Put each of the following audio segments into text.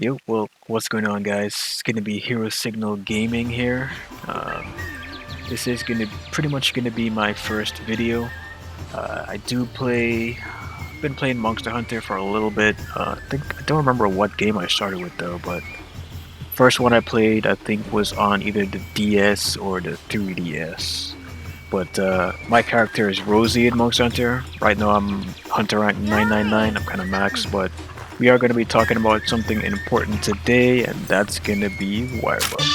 Yo, well, what's going on, guys? It's gonna be Hero Signal Gaming here. This is pretty much gonna be my first video. I do play. Been playing Monster Hunter for a little bit. I don't remember what game I started with though, but first one I played I think was on either the DS or the 3DS. But my character is Rosie in Monster Hunter. Right now I'm Hunter rank 999. I'm kind of max, but we are going to be talking about something important today, and that's going to be Wirebugs.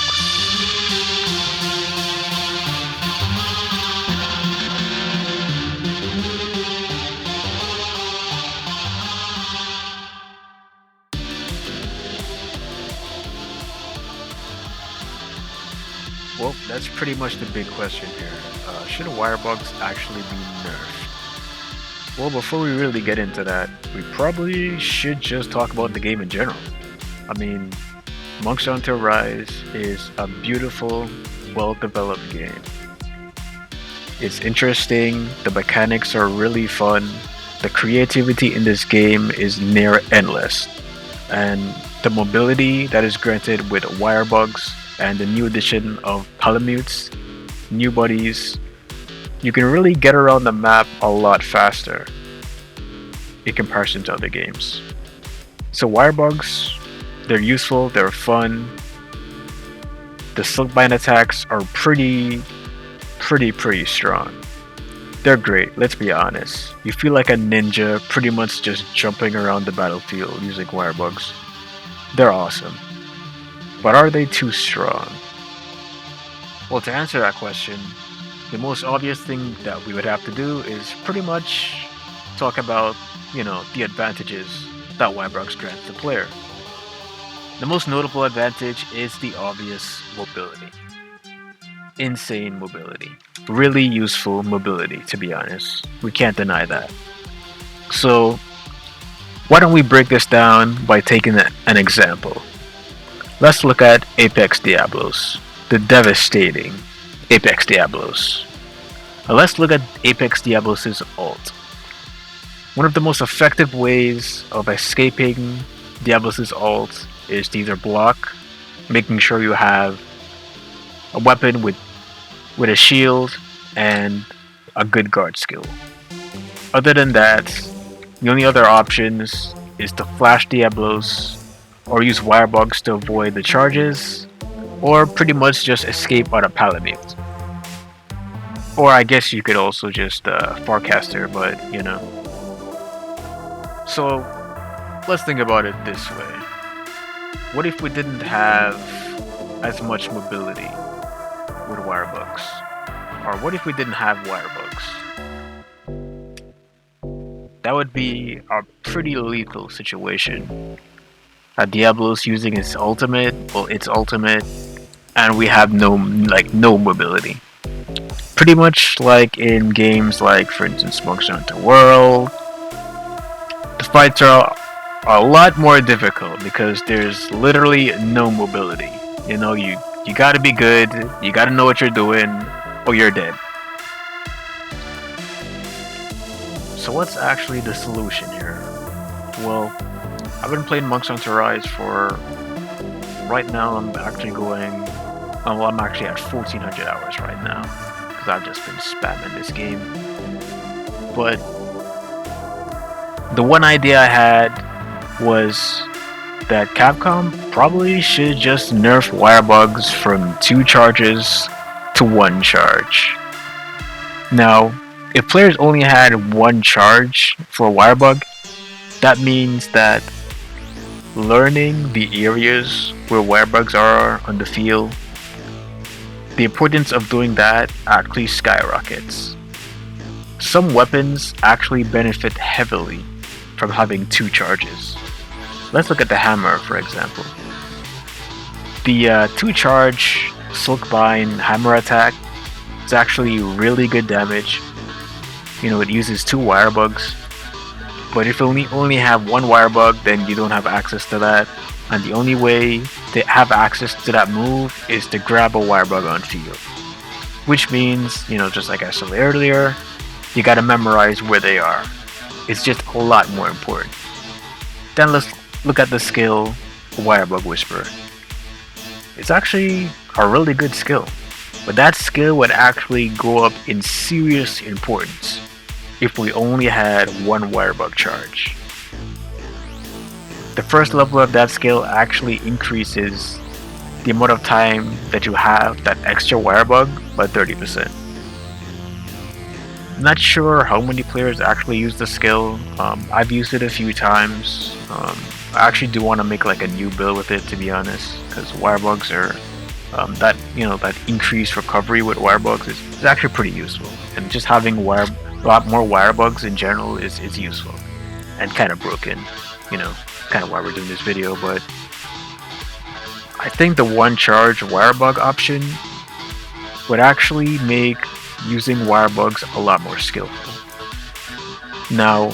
Well, that's pretty much the big question here. Should Wirebugs actually be nerfed? Well, before we really get into that, we probably should just talk about the game in general. I mean, Monster Hunter Rise is a beautiful, well-developed game. It's interesting, the mechanics are really fun, the creativity in this game is near endless, and the mobility that is granted with Wirebugs and the new addition of Palamutes, new buddies, you can really get around the map a lot faster in comparison to other games. So Wirebugs, they're useful, they're fun. The Silkbind attacks are pretty strong. They're great, let's be honest. You feel like a ninja pretty much just jumping around the battlefield using Wirebugs. They're awesome. But are they too strong? Well, to answer that question, the most obvious thing that we would have to do is pretty much talk about, the advantages that Wirebugs grants the player. The most notable advantage is the obvious mobility. Insane mobility. Really useful mobility, to be honest. We can't deny that. So, why don't we break this down by taking an example? Let's look at Apex Diablos, the devastating Apex Diablos. Now let's look at Apex Diablos' ult. One of the most effective ways of escaping Diablos' ult is to either block, making sure you have a weapon with a shield and a good guard skill. Other than that, the only other options is to flash Diablos or use Wirebugs to avoid the charges, or pretty much just escape on a Palamute. Or I guess you could also just Farcaster, but So let's think about it this way. What if we didn't have as much mobility with Wirebugs? Or what if we didn't have Wirebugs? That would be a pretty lethal situation. Diablo's using its ultimate, and we have no mobility. Pretty much like in games like, for instance, Monster Hunter World, the fights are a lot more difficult because there's literally no mobility. You gotta be good, you gotta know what you're doing, or you're dead. So what's actually the solution here? Well, I've been playing Monster Hunter Rise for... Right now I'm actually I'm actually at 1400 hours right now, because I've just been spamming this game. But the one idea I had was that Capcom probably should just nerf Wirebugs from 2 charges to 1 charge. Now, if players only had 1 charge for a Wirebug, that means that learning the areas where Wirebugs are on the field, the importance of doing that actually skyrockets. Some weapons actually benefit heavily from having 2 charges. Let's look at the hammer, for example. The 2 charge Silkbind hammer attack is actually really good damage. It uses 2 Wirebugs. But if you only have 1 Wirebug, then you don't have access to that. And the only way to have access to that move is to grab a Wirebug on field. Which means, just like I said earlier, you gotta memorize where they are. It's just a lot more important. Then let's look at the skill Wirebug Whisperer. It's actually a really good skill, but that skill would actually go up in serious importance if we only had one Wirebug charge. The first level of that skill actually increases the amount of time that you have that extra Wirebug by 30%. Not sure how many players actually use the skill. I've used it a few times. I actually do want to make like a new build with it, to be honest, because Wirebugs are that increased recovery with Wirebugs is actually pretty useful, and just having a lot more Wirebugs in general is useful and kind of broken. Kind of why we're doing this video, but I think the one charge Wirebug option would actually make using Wirebugs a lot more skillful. Now,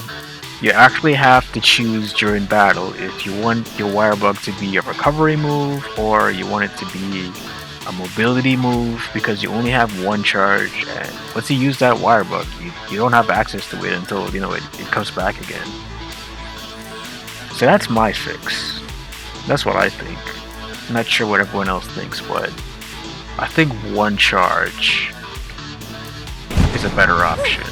you actually have to choose during battle if you want your Wirebug to be a recovery move or you want it to be a mobility move, because you only have one charge, and once you use that Wirebug, you don't have access to it until it comes back again. So that's my fix. That's what I think. I'm not sure what everyone else thinks, but I think one charge is a better option.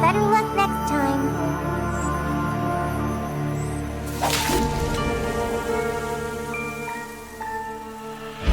Better luck next time.